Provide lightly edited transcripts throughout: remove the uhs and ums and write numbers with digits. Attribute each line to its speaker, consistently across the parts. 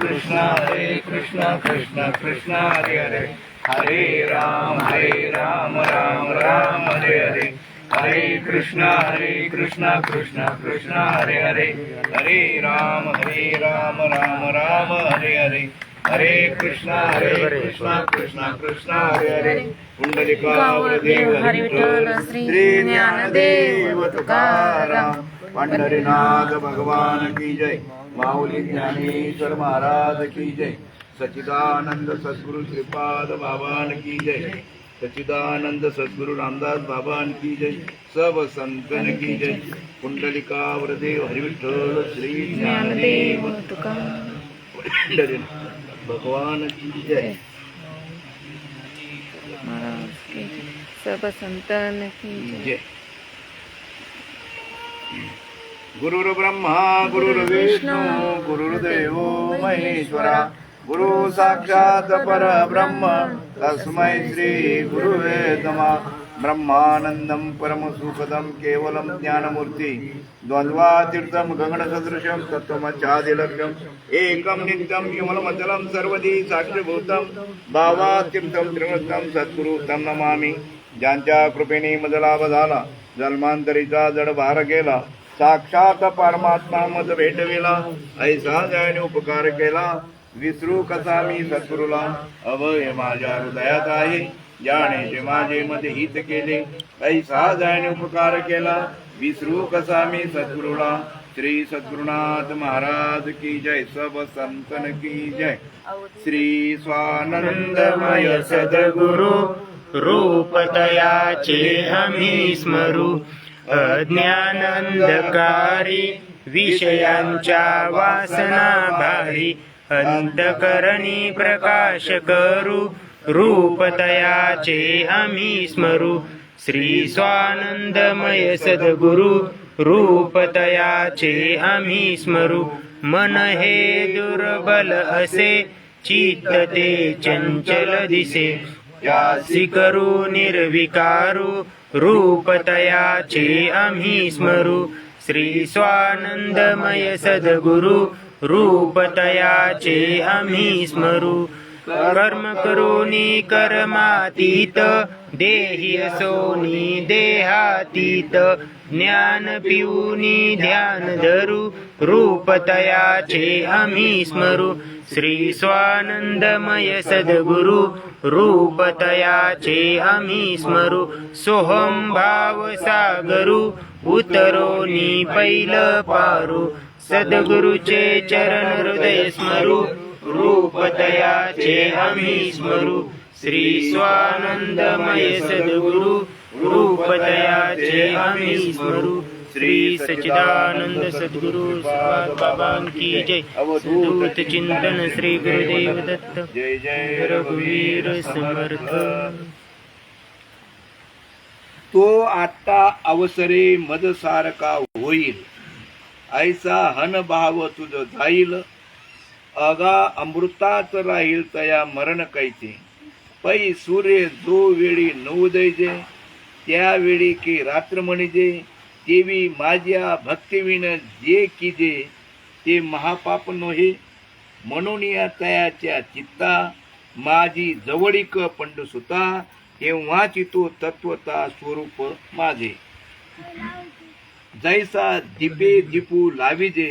Speaker 1: कृष्ण कृष्ण कृष्ण हरे हरे, हरे राम राम राम हरे हरे, हरे कृष्ण कृष्ण कृष्ण हरे हरे, हरे राम राम राम हरे हरे, हरे कृष्ण कृष्ण कृष्ण हरे हरे. पुंडलिकावरदेव हरी विठ्ठल श्री ज्ञानदेव तुकाराम. पंढरीनाथ भगवान की जय. माऊली ज्ञानेश्वर महाराज की जय. सच्चिदानंद सद्गुरु श्रीपाद बाबान की जय. सच्चिदानंद सद्गुरु रामदास बाबान की जय. सब संतन की जय. पुंडलिकावरदेव हरी विठ्ठल श्री ज्ञानदेव पंढरीनाथ भगवान की जय.
Speaker 2: सब संतन की जय.
Speaker 1: गुरुर्ब्रह्मा गुरुर्विष्णू गुरुर्देव महेश्वरा, गुरु साक्षात परब्रह्म तस्मै श्री गुरुवे नमः. ब्रह्मानंदं परमसुखदं केवलं ज्ञानमूर्ति द्वन्द्वातीर्थं गगनसदृशं तत्त्वमच्चादिलक्ष्यम् एकं नित्यं विमलमचलं सर्वदी साक्षीभूतं भावातीर्थं त्रिमूर्तं सद्गुरु तं नमामि. ज्यांच्या कृपेने मज लाभ झाला, जन्मांतरीचा जड भार गेला, साक्षात परमात्मा मज भेटविला, ऐसा ज्याने उपकार केला, विसरू कसा मी सद्गुरूला. अभय माझ्या हृदयात आहे, ज्याने जे माझे मध्ये हित केले, ऐसा ज्याने उपकार केला, विसरू कसा मी सद्गुरूला. श्री सद्गुरुनाथ महाराज की जय. सब संतन की जय. श्री स्वानंदमय
Speaker 3: सद्गुरु रूपतयाचे आम्ही स्मरू, अज्ञान अंधकारी विषयांच्या वासना भारी, अंतकरणी प्रकाश करू, रूपतयाचे आम्ही स्मरू. श्री स्वानंदमय सद्गुरु रूपतयाचे आम्ही स्मरू. मन हे दुर्बल असे, चित्त ते चंचल दिसे, यासी करू निर्विकारू, रूपतयाचे आम्ही स्मरू. श्री स्वानंदमय सद्गुरु रूपतयाचे आम्ही स्मरू. कर्म करोनी कर्मातीत, देही असोनी देहातीत, ज्ञान पिऊनी ध्यान धरू, रूपतयाचे आम्ही स्मरू. श्री स्वानंदमय सद्गुरु रूपतयाचे आम्ही स्मरू. सोहम भाव सागरू, उतरोनी पैल पारू, सद्गुरुचे चरण हृदय स्मरू, रूपतयाचे आम्ही स्मरू. श्री स्वानंदमय सद्गुरु रूपतयाचे आम्ही स्मरू. श्री सच्चिदानंद सद्गुरु बाबा की जय. अवधूत चिंतन श्री गुरुदेव दत्त.
Speaker 1: जय जय
Speaker 3: रघुवीर समर्थ.
Speaker 1: तो आता अवसरे मद सारखा होईल, ऐसा हन भाव तुझ जाईल, अगा अमृतात राहील तया मरण कैचे, पै सूर्य जो वेळी नवोदय जे, त्यावेळी की रात्र म्हणिजे, देवी माझ्या भक्तिविन जे कीजे, ते महापाप नोहे. म्हणून या तयाच्या चित्ता, माझी जवळीक पंडुसुता, तेव्हाची तो तत्वता स्वरूप माझे. जैसा दीपे दीपू लाविजे,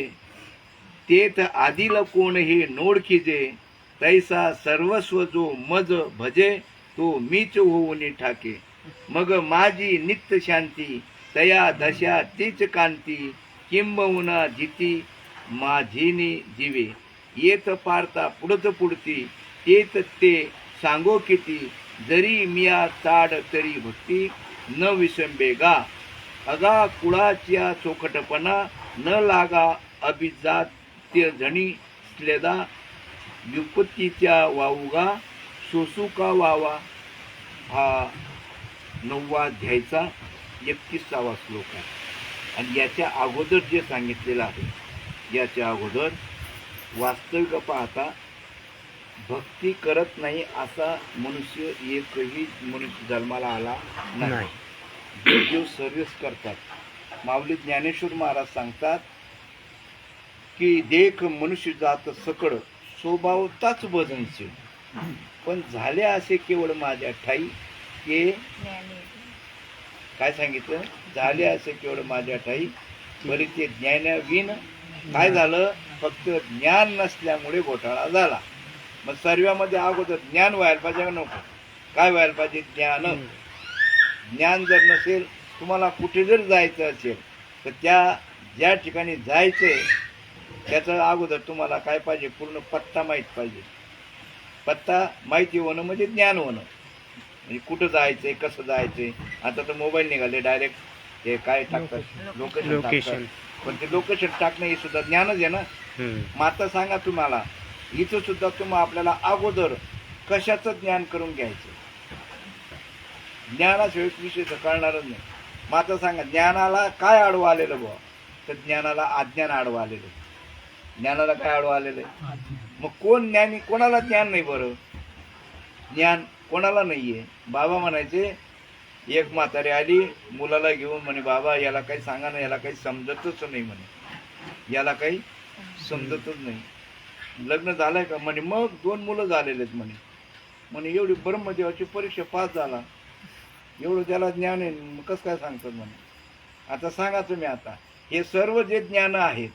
Speaker 1: तेथ आदिल कोण हे नोडखिजे, तैसा सर्वस्व जो मज भजे, तो मीच होऊन ठाके. मग माझी नित्य शांती, तया दशा तीच कांती, किंबहुना जिती माझीनी जीवे. येत पारता पुढत पुढती, तेत ते सांगो किती, जरी मिया ताड तरी भक्ती, न विसंबे गा. अगा कुळाच्या चोखटपणा, न लागा अभिजात्य झणी स्लेदा, विपत्तीच्या वावुगा, सोसुका वावा. हा 9वा अध्यायचा 31वा श्लोक आहे. आणि याच्या अगोदर जे सांगितलेलं आहे, याच्या अगोदर वास्तविक पाहता भक्ती करत नाही असा मनुष्य एकही मनुष्य जन्माला आला नाही. जे सर्विस करतात, माऊली ज्ञानेश्वर महाराज सांगतात की देख मनुष्य जात सकळ, स्वभावताच वदनशील, पण झाले असे केवळ माझ्या ठाई की काय सांगितलं, झाले असे केवळ माझ्या ठाई बरी ते ज्ञानाविन काय झालं, फक्त ज्ञान नसल्यामुळे घोटाळा झाला. मग सर्वांमध्ये अगोदर ज्ञान व्हायला पाहिजे का नको? काय व्हायला पाहिजे? ज्ञान. ज्ञान जर नसेल, तुम्हाला कुठे जर जायचं असेल तर त्या ज्या ठिकाणी जायचंय त्याचं अगोदर तुम्हाला काय पाहिजे? पूर्ण पत्ता माहीत पाहिजे. पत्ता माहिती होणं म्हणजे ज्ञान होणं. म्हणजे कुठं जायचंय, कसं जायचंय. आता तर मोबाईल निघाले, डायरेक्ट ते काय टाकतात, लोकेशन. पण ते लोकेशन टाकणं हे सुद्धा ज्ञानच आहे ना. मग आता सांगा तुम्हाला, इथं सुद्धा तुम्हाला आपल्याला अगोदर कशाचं ज्ञान करून घ्यायचं? ज्ञानाशिवाय विषय कळणारच नाही. मग आता सांगा, ज्ञानाला काय आडवं आलेलं बुवा? तर ज्ञानाला अज्ञान आडवं आलेलं. ज्ञानाला काय आडवं आलेलं आहे? मग कोण ज्ञानी? कोणाला ज्ञान नाही बरं? ज्ञान कोणाला नाहीये. बाबा म्हणायचे, एक म्हातारी आली मुलाला घेऊन, म्हणे बाबा याला काही सांगा ना, याला काही समजतच नाही म्हणे, याला काही समजतच नाही. लग्न झालंय का? म्हणे मग 2 मुलं झालेले आहेत म्हणे. म्हणे एवढी ब्रह्मदेवाची परीक्षा पास झाला, एवढं त्याला ज्ञान आहे, मग कसं काय सांगतात म्हणे. आता सांगा तुम्ही, आता हे सर्व जे ज्ञान आहेत,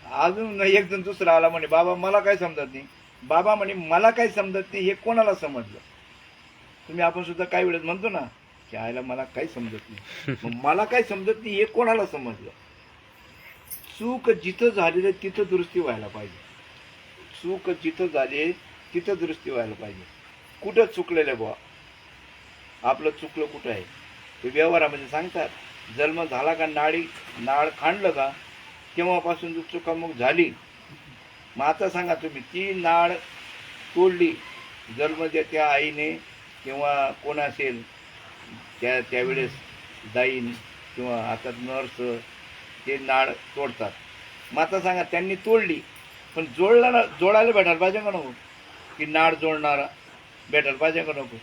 Speaker 1: अजून एक जण दुसरा आला म्हणे बाबा मला काय समजत नाही. बाबा म्हणे मला काय समजत नाही हे कोणाला समजलं? तुम्ही आपण सुद्धा काही वेळेस म्हणतो ना की आयला मला काही समजत नाही. मग मला काय समजत नाही हे कोणाला समजलं? चूक जिथं झालेलं तिथं दुरुस्ती व्हायला पाहिजे. चूक जिथं झाली तिथं दुरुस्ती व्हायला पाहिजे. कुठं चुकलेलं बुवा? आपलं चुकलं कुठं आहे ते व्यवहारामध्ये सांगतात. जन्म झाला का नाळ खांडलं का तेव्हापासून जो चुकामुक झाली. मग आता सांगा तुम्ही, ती नाळ तोडली जन्म त्या आईने किंवा कोण असेल त्यावेळेस दाईन किंवा आता नर्स ते नाळ तोडतात. मग आता सांगा त्यांनी तोडली, पण जोडायला भेटायला पाहिजे का नको? की नाळ जोडणारा भेटायला पाहिजे का नको?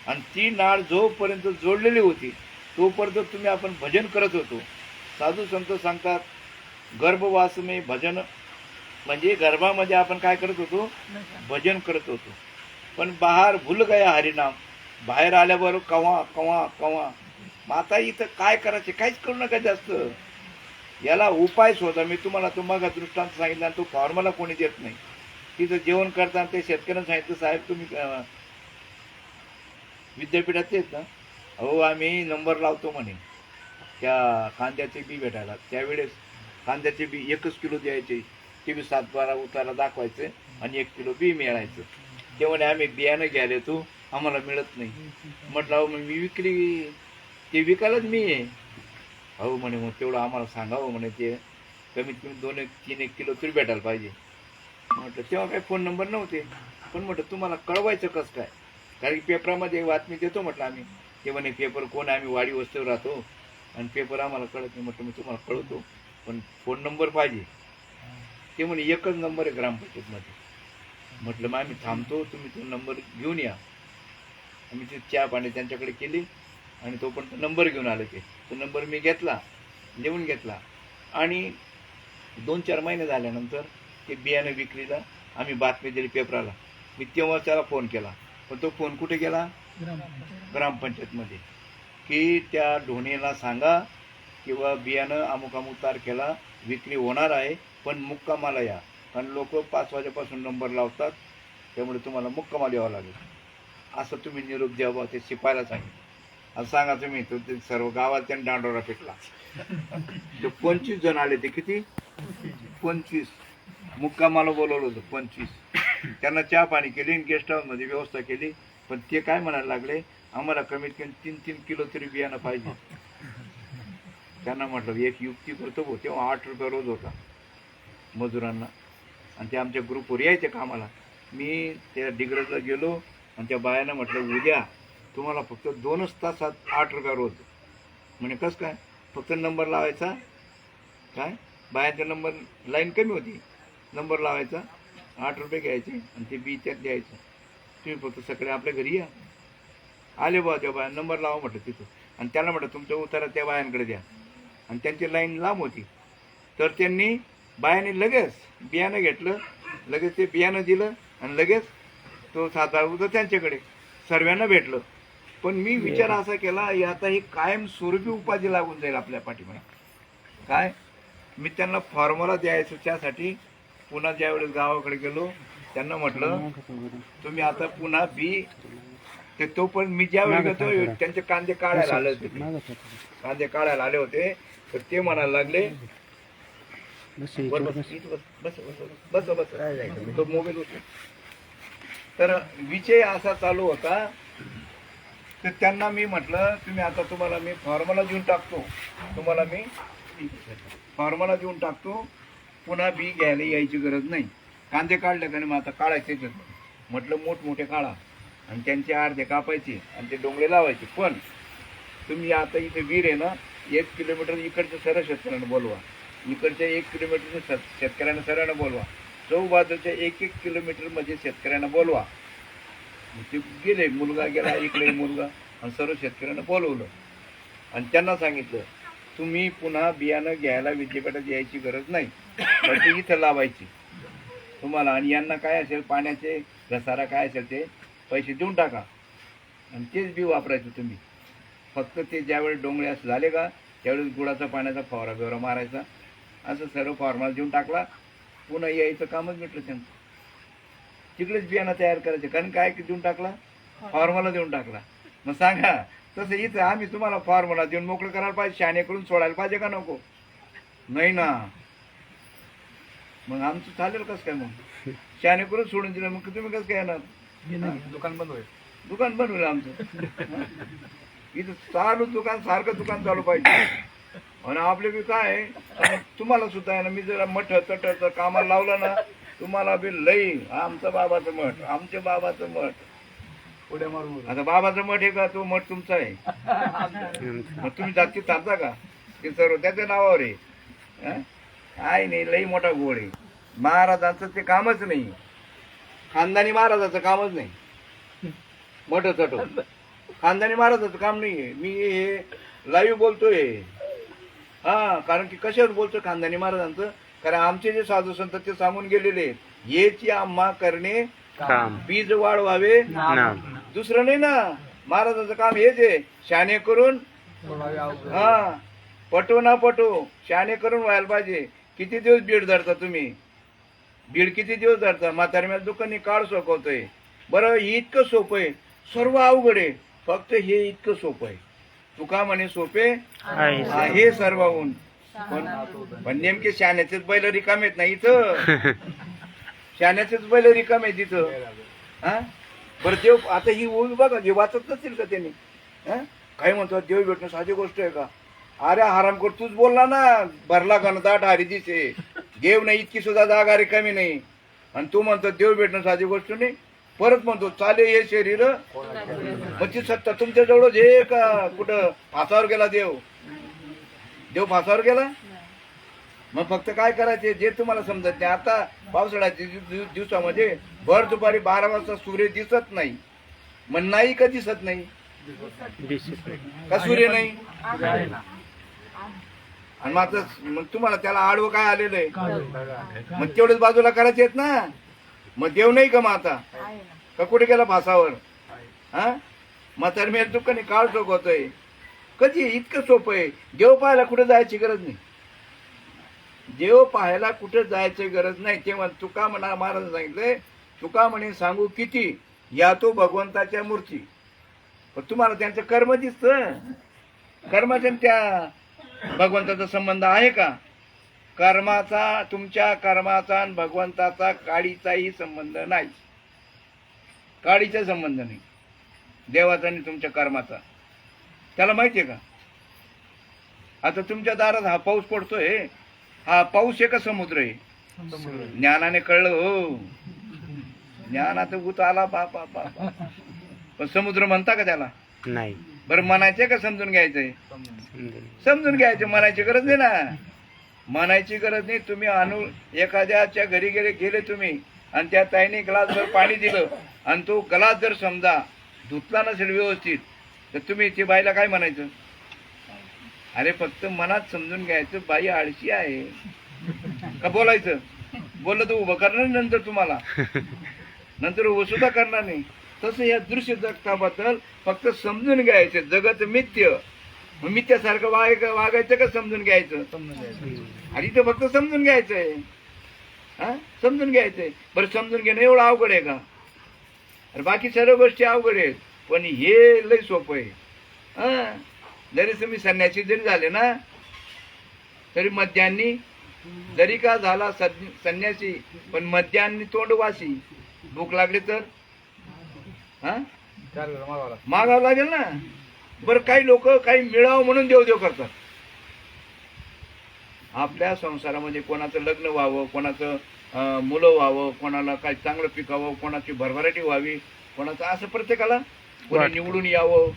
Speaker 1: आणि ती नाळ जोपर्यंत जोडलेली होती तोपर्यंत तुम्ही आपण भजन करत होतो. साधू संत सांगतात गर्भवासमे भजन, म्हणजे गर्भामध्ये आपण काय करत होतो? भजन करत होतो. पण बाहेर भूल गया हरिनाम, बाहेर आल्याबरोबर कवा कवा कवा. मग आता इथं काय करायचे? काहीच करू नका जास्त. याला उपाय शोधा. मी तुम्हाला तुम्हाला दृष्टांत सांगितला, तो फॉर्म्युला कोणी देत नाही. तिथं जेवण करताना ते शेतकऱ्यांना सांगितलं, साहेब तुम्ही विद्यापीठात येत ना, अहो आम्ही नंबर लावतो म्हणे त्या कांद्याचे बी भेटायला. त्यावेळेस कांद्याचे बी 1 किलो द्यायचे, ते बी 7-12 उतारा दाखवायचे आणि 1 किलो बी मिळायचं. ते म्हणे आम्ही बियाणं घ्यायला येतो, आम्हाला मिळत नाही. म्हटलं अहो मग मी विकली, ते विकायलाच मी आहे. अहो म्हणे मग तेवढं आम्हाला सांगावं म्हणे, ते कमीत कमी 2-3 किलो तरी भेटायला पाहिजे. म्हटलं तेव्हा काही फोन नंबर नव्हते, पण म्हटलं तुम्हाला कळवायचं कसं काय? कारण की पेपरामध्ये बातमी देतो म्हटलं आम्ही. ते म्हणे पेपर कोण? आम्ही वाडी वस्तीवर राहतो आणि पेपर आम्हाला कळत नाही. म्हटलं मी तुम्हाला कळवतो, पण फोन नंबर पाहिजे. ते म्हणे 1च नंबर आहे ग्रामपंचायतमध्ये. म्हटलं मग आम्ही थांबतो, तुम्ही तो नंबर घेऊन या. आम्ही ते चहा पाणी त्यांच्याकडे केली आणि तो पण नंबर घेऊन आले. तो नंबर मी घेतला, लिहून घेतला आणि 2-4 महिने झाल्यानंतर ते बियाणं विक्रीला आम्ही बातमी दिली पेपराला. मी तेव्हा त्याला फोन केला, पण तो फोन कुठे गेला? ग्रामपंचायतमध्ये. की त्या ढोणीला सांगा किंवा बियाणं अमुक अमुक तारखेला विक्री होणार आहे, पण मुक्कामाला या. कारण लोक 5 वाजेपासून नंबर लावतात, त्यामुळे तुम्हाला मुक्कामाला यावं लागेल. असं तुम्ही निरोप द्यावा. ते शिपायला सांगितलं. असं सांगा तुम्ही. तो ते सर्व गावात त्यांनी दांडोरा पिटला. ते 25 जण आले. ते किती? 25 मुक्कामाला बोलवलं होतं. 25 त्यांना चहा पाणी केली, गेस्ट हाऊसमध्ये व्यवस्था केली. पण ते काय म्हणायला लागले, आम्हाला कमीत कमी 3-3 किलो तरी बियाणं पाहिजे. त्यांना म्हटलं एक युक्ती करतो भाऊ. तेव्हा 8 रुपये रोज होता मजुरांना, आणि ते आमच्या ग्रुपवर यायचे कामाला. मी त्या डिग्रजला गेलो आणि त्या बायानं म्हटलं उद्या तुम्हाला फक्त 2च तासात 8 रुपये रोज. म्हणे कसं काय? फक्त नंबर लावायचा. काय बायांचा नंबर लाईन कमी होती, नंबर लावायचा, 8 रुपये घ्यायचे आणि ते बी त्यात द्यायचं. तुम्ही फक्त सकाळी आपल्या घरी या. आले बा त्या बाया, नंबर लावा म्हटलं तिथं. आणि त्याला म्हटलं तुमचा उतारा त्या बायांकडे द्या. आणि त्यांची लाईन लांब होती, तर त्यांनी बायाने लगेच बियाणं घेतलं लगेच ते बियाणं दिलं आणि लगेच तो 7-8 होतं त्यांच्याकडे सर्वांना भेटलं. पण मी विचार असा केला आता ही कायम स्वरूपी उपाधी लागून जाईल आपल्या पाठीमागे. काय मी त्यांना फॉर्म्युला द्यायचं त्यासाठी पुन्हा ज्यावेळेस गावाकडे गेलो त्यांना म्हटलं तुम्ही आता पुन्हा बी ते तो पण मी ज्यावेळी गेलो त्यांचे कांदे काढायला आले होते कांदे काढायला आले होते तर ते म्हणायला लागले बस बस बस तो मोबाईल होता. तर विषय असा चालू होता तर त्यांना मी म्हटलं तुम्ही आता तुम्हाला मी फॉर्म्युला देऊन टाकतो तुम्हाला मी फॉर्म्युला देऊन टाकतो पुन्हा बी घ्यायला यायची गरज नाही. कांदे काढले का नाही मग आता काढायचे म्हटलं मोठमोठे काढा आणि त्यांचे अर्धे कापायचे आणि ते डोंगरे लावायचे. पण तुम्ही आता इथे वीर आहे ना 1 किलोमीटर इकडच्या सर्व शेतकऱ्यांना बोलवा इकडच्या 1 किलोमीटर शेतकऱ्यांना सर्वांना बोलवा चौबाजूच्या 1-1 किलोमीटर मध्ये शेतकऱ्यांना बोलवा. ते गेले मुलगा गेला इकडे मुलगा आणि सर्व शेतकऱ्यांना बोलवलं आणि त्यांना सांगितलं तुम्ही पुन्हा बियाणं घ्यायला विद्यापीठात यायची गरज नाही तर ती इथं लावायची तुम्हाला आणि यांना काय असेल पाण्याचे घसारा काय असेल ते पैसे देऊन टाका आणि तेच बी वापरायचं तुम्ही. फक्त ते ज्यावेळेस डोंगळे असं झाले का त्यावेळेस गुळाचा पाण्याचा फवारा बिवरा मारायचा असं सर्व फॉर्म्युला देऊन टाकला. पुन्हा यायचं कामच भेटलं त्यांचं. तिकडेच बियाणं तयार करायचं कारण काय देऊन टाकला फॉर्म्युला देऊन टाकला. मग सांगा तसं इथं आम्ही तुम्हाला फॉर्म्युला देऊन मोकळं करायला पाहिजे शाणे करून सोडायला पाहिजे का नको नाही ना. मग आमचं चालेल कसं काय मग शाणे करून सोडून दिलं मग तुम्ही कसं काय येणार. दुकान बंद होईल आमचं. इथं चालू दुकान सारखं दुकान चालू पाहिजे आणि आपले बी काय तुम्हाला सुद्धा आहे ना मी जरा मठ तट कामाला लावलं ना तुम्हाला बी लई आमचं बाबाचं मठ आमच्या बाबाचं मठ पुढे मारू आता बाबाचं मठ आहे का तो मठ तुमचा आहे मग तुम्ही जाती चालता का ते सर्व त्याच्या नावावर आहे. काय नाही लई मोठा गोड आहे. महाराजांचं ते कामच नाही खानदानी महाराजाचं कामच नाही मोठं चटो खानदानी महाराजाचं काम नाहीये. मी हे लाईव्ह बोलतोय हा कारण की कशावर बोलतो खानदानी महाराजांचं कारण आमचे जे साधू संत ते सांगून गेलेले हेची आम्हा करणे बीज वाढवावे दुसरं नाही ना. महाराजांचं काम हेच आहे शाणे करून हा पटो ना पटो शाणे करून व्हायला पाहिजे. किती दिवस बीड धरता तुम्ही बीड किती दिवस धरता म्हाताऱ्या दुकानी काळ सोकवतोय. बरं इतकं सोपं आहे सर्व अवघड आहे फक्त हे इतकं सोपं आहे. तुका म्हणे सोपे आहे सर्वहून पण नेमके शाण्याचेच बैल रिकामेत ना इथं शाण्याचेच बैल रिकामे तिथं. हा बरं देव आता ही ओवी बघा जे वाचत नसेल का त्यांनी काय म्हणतो देव भेटणं साधी गोष्ट आहे का. अरे हरामखोर तूच बोलला ना भरला घनदाट हरी दिसे देव नाही इतकी सुद्धा जागा रिकामी नाही आणि तू म्हणतो देव भेटणं साधी गोष्ट नाही. परत म्हणतो चाले हे शरीर मग ती सत्ता तुमच्या जवळच हे का कुठं फासावर गेला देव फासावर गेला. मग फक्त काय करायचे जे तुम्हाला समजत नाही. आता पावसाळ्याच्या दिवसामध्ये भर दुपारी 12 वाजता सूर्य दिसत नाही मग नाही का दिसत नाही का सूर्य नाही आणि मग तुम्हाला त्याला आडवं काय आलेलं आहे मग तेवढेच बाजूला करायचे आहेत ना. मग देव नाही का मग आता का कुठे गेला फासावर हा म्हातार मी दुकानी काळ चोकवतोय. कधी इतकं सोपं आहे. देव पाहायला कुठे जायची गरज नाही. देव पाहायला कुठे जायची गरज नाही. तेव्हा तुका म्हणा महाराज सांगितलंय तुका म्हणे सांगू किती या तो भगवंताच्या मूर्ती. पण तुम्हाला त्यांचं कर्म दिसतं कर्माच्या त्या भगवंताचा संबंध आहे का. कर्माचा तुमच्या कर्माचा आणि भगवंताचा काडीचाही संबंध नाही. काडीचा संबंध नाही देवाचा आणि तुमच्या कर्माचा. त्याला माहितीये का आता तुमच्या दारात हा पाऊस पडतोय हा पाऊस आहे का समुद्र आहे. ज्ञानाने कळलं हो ज्ञानात भूत आला बापा बापा पण समुद्र म्हणता का त्याला
Speaker 3: नाही.
Speaker 1: बरं म्हणायचंय का समजून घ्यायचंय समजून घ्यायचं म्हणायची गरज नाही ना. म्हणायची गरज नाही. तुम्ही एखाद्याच्या घरी गेले तुम्ही आणि त्या ताईने ग्लासभर पाणी दिलं आणि तो ग्लास जर समजा धुतला नसेल व्यवस्थित तर तुम्ही ती बाईला काय म्हणायचं. अरे फक्त मनात समजून घ्यायचं बाई आळशी आहे का बोलायचं बोललं तर उभं करणार नाही नंतर तुम्हाला, नंतर उभं सुद्धा करणार नाही. तसं या दृश्य जगताबद्दल फक्त समजून घ्यायचं. जगत मिथ्य, मग मिथ्यासारखं वागायचं का समजून घ्यायचं? आणि ते फक्त समजून घ्यायचंय. हा, समजून घ्यायचंय. बरं, समजून घेणं एवढं अवघड आहे का? अरे बाकी सर्व गोष्टी अवघड आहेत, पण हे लय सोपं आहे. हा, जरी तुम्ही संन्यासी जरी झाले ना, तरी मध्यान्नी जरी का झाला संन्यासी, पण मध्यान्नी तोंडवासी. भूक लागली तर हा मागावं लागेल ना. बरं, काही लोक काही मिळावं म्हणून देव करतात. आपल्या संसारामध्ये कोणाचं लग्न व्हावं, कोणाचं मुलं व्हावं, कोणाला काही चांगलं पिकावं, कोणाची भरभराटी व्हावी, कोणाचं असं प्रत्येकाला कोणी निवडून यावं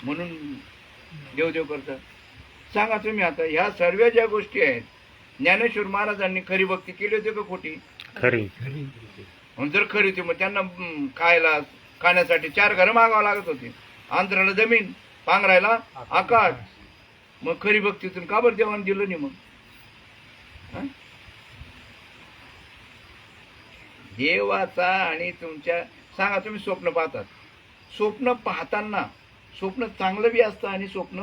Speaker 1: म्हणून देव करतात. सांगा तुम्ही आता, ह्या सर्व ज्या गोष्टी आहेत, ज्ञानेश्वर महाराजांनी खरी भक्ती केली होती का खोटी?
Speaker 3: खरी.
Speaker 1: जर खरी होती, मग त्यांना खाण्यासाठी 4 घरं मागावं लागत होते. आंध्राला जमीन, पांघरायला आकाश. मग खरी भक्तीतून का बरं देवाने दिलं नाही? मग देवाचा आणि तुमच्या, सांगा तुम्ही स्वप्न पाहतात, स्वप्न पाहताना स्वप्न चांगलं बी असतं आणि स्वप्न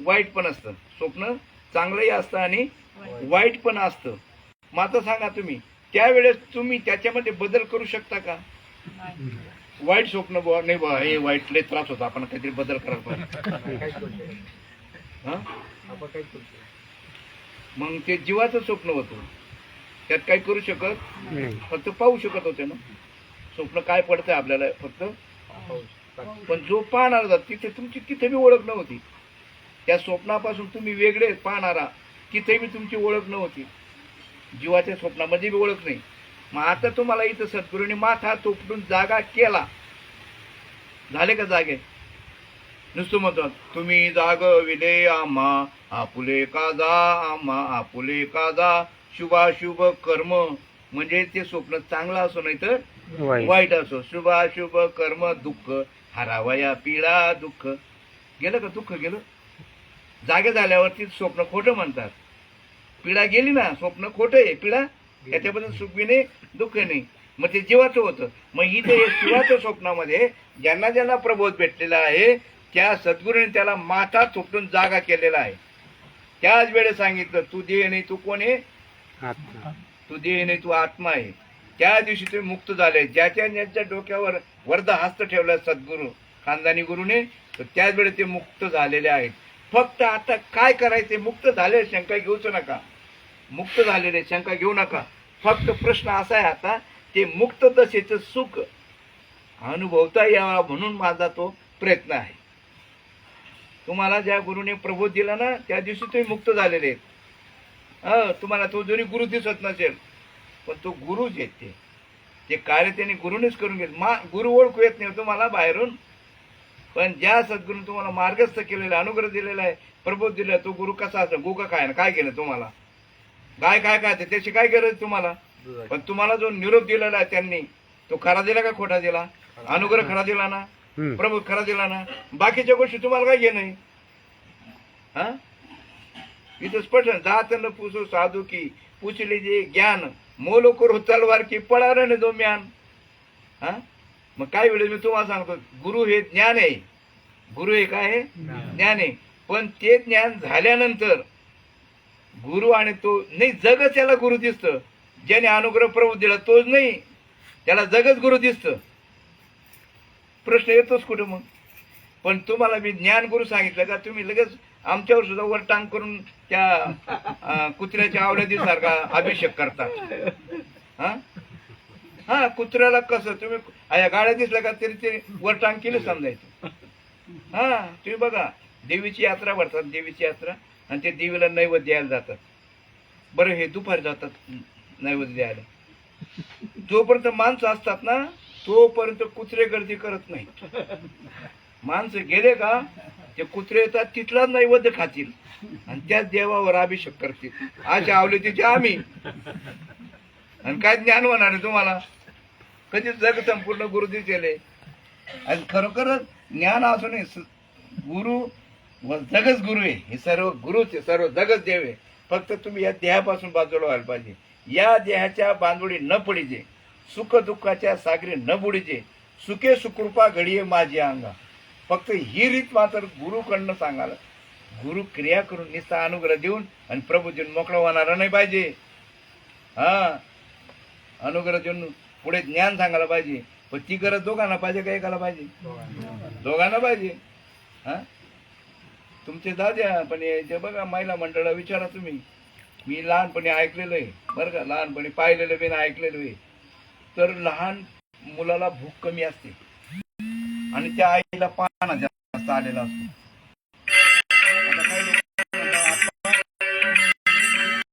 Speaker 1: वाईट पण असतं. स्वप्न चांगलंही असतं आणि वाईट पण असतं. मग आता सांगा तुम्ही, त्यावेळेस तुम्ही त्याच्यामध्ये बदल करू शकता का? वाईट स्वप्न नाही बा, हे वाईट लय त्रास होता, आपण काहीतरी बदल करायला पाहिजे. मग ते जीवाचं स्वप्न होतं, त्यात काही करू शकत, फक्त पाहू शकत होते ना स्वप्न काय पडतंय आपल्याला, फक्त. पण जो पाहणार होता तिथे तुमची तिथे बी ओळख नव्हती. त्या स्वप्नापासून तुम्ही वेगळे पाहणारा, तिथे बी तुमची ओळख नव्हती. जीवाच्या स्वप्नामध्ये बी ओळख नाही. मग आता तुम्हाला इथं सद्गुरूंनी माथा तोपटून जागा केला. झाले का जागे? नुसतं म्हणतात तुम्ही जागविले आम्हा आपुले काजा, आम्हा आपुले काजा, शुभाशुभ कर्म. म्हणजे ते स्वप्न चांगलं असो नाही तर वाईट असो, शुभाशुभ कर्म दुःख हरावया पीडा. दुःख गेलं का? दुःख गेलं. जागे झाल्यावरती स्वप्न खोटं म्हणतात. पीडा गेली ना, स्वप्न खोटं आहे, पीडा त्याच्याबद्दल सुख बी नाही, दुःख नाही. मग ते जीवाचं होतं. मग इथे शिवाच्या स्वप्नामध्ये ज्यांना ज्यांना प्रबोध भेटलेला आहे, त्या सद्गुरूने त्याला माथा थोपटून जागा केलेला आहे. त्याच वेळेस सांगितलं, तू देह नाही तू कोण आहे? तू देह नाही तू आत्मा आहे. त्या दिवशी ते मुक्त झाले. ज्याच्या ज्याच्या डोक्यावर वरद हस्त ठेवला सद्गुरू खानदानी गुरुने, तर त्याच वेळेस ते मुक्त झालेले आहेत. फक्त आता काय करायचे? मुक्त झाले, शंका घेऊच नका. मुक्त झालेले शंका घेऊ नका. फक्त प्रश्न असा आहे आता, ते मुक्त दशेचं सुख अनुभवता यावा म्हणून माझा तो प्रयत्न आहे. तुम्हाला ज्या गुरुने प्रबोध दिला ना, त्या दिवशी तुम्ही मुक्त झालेले आहेत. तुम्हाला तो जरी गुरु दिसत नसेल, पण तो गुरुच आहेत. ते कार्य त्यांनी गुरुनेच करून घेतलं. गुरु ओळखू येत नाही तुम्हाला बाहेरून, पण ज्या सद्गुरूने तुम्हाला मार्गस्थ केलेला, अनुग्रह दिलेला आहे, प्रबोध दिला, तो गुरु कसा असतो? गुका काय काय केलं तुम्हाला? गाय काय खाते त्याची काय गरज तुम्हाला? पण तुम्हाला जो निरोप दिलेला आहे त्यांनी, तो खरा दिला का खोटा दिला? अनुग्रह खरा दिला ना, प्रबोध खरा दिला ना. बाकीच्या गोष्टी तुम्हाला काय घेणं आहे? हा, इथं स्पष्ट, जात न पुसो साधू की पुछले जे ज्ञान, मोलो करो तलवार की पळा रे दो म्यान. हा, मग काही वेळेस मी तुम्हाला सांगतो, गुरु हे ज्ञान आहे. गुरु हे काय आहे? ज्ञान आहे. पण ते ज्ञान झाल्यानंतर गुरु आणि तो नाही, जगच त्याला गुरु दिसतं. ज्याने अनुग्रह प्रभू दिला तोच नाही, त्याला जगच गुरु दिसतं. प्रश्न येतोच कुठं मग? पण तुम्हाला मी ज्ञान गुरु सांगितलं का, तुम्ही लगेच आमच्यावर सुद्धा वर टांग करून त्या कुत्र्याच्या आवडतीसारखा अभिषेक करता. हा हा, कुत्र्याला कसं तुम्ही गाड्या दिसल्या का तरी ते वर टांग केलं समजायचं. हा, तुम्ही बघा, देवीची यात्रा भरतात, देवीची यात्रा, आणि ते देवीला नैवेद्य द्यायला जातात. बरं, हे दुपारी जातात नैवेद्य द्यायला. जोपर्यंत माणसं असतात ना, तोपर्यंत कुत्रे गर्दी करत नाही. माणसं गेले का ते कुत्रे येतात, तिथलाच नैवेद्य खातील आणि त्याच देवावर अभिषेक करतील. अशा आवडतीचे आम्ही. आणि काय ज्ञान होणार आहे तुम्हाला? कधीच जग संपूर्ण गुरु दिसेले. आणि खरोखरच ज्ञान असू नये, गुरु व जगच गुरु आहे. हे सर्व गुरुच आहे, सर्व जगच देव आहे. फक्त तुम्ही या देहापासून बाजूला व्हायला पाहिजे. या देहाच्या बांधोडी न पडिजे, सुख दुःखाच्या सागरी न बुडीजे, सुखे सुकृपा घडिये माझी अंगा. फक्त ही रीत मात्र गुरुकडनं सांगायला. गुरु क्रिया करून निस्ता अनुग्रह देऊन आणि प्रभू देऊन मोकळा होणारा नाही पाहिजे. हा, अनुग्रह देऊन पुढे ज्ञान सांगायला पाहिजे. पण ती गरज दोघांना पाहिजे का एकाला पाहिजे? दोघांना पाहिजे. हा, तुमचे दाद्या पण ते बघा, महिला मंडळाला विचारा तुम्ही. मी लहानपणी ऐकलेलं आहे बरं का, लहानपणी पाहिलेलं बी ऐकलेलं आहे. तर लहान मुलाला भूक कमी असते आणि त्या आईला पाना जास्त आलेला असतो.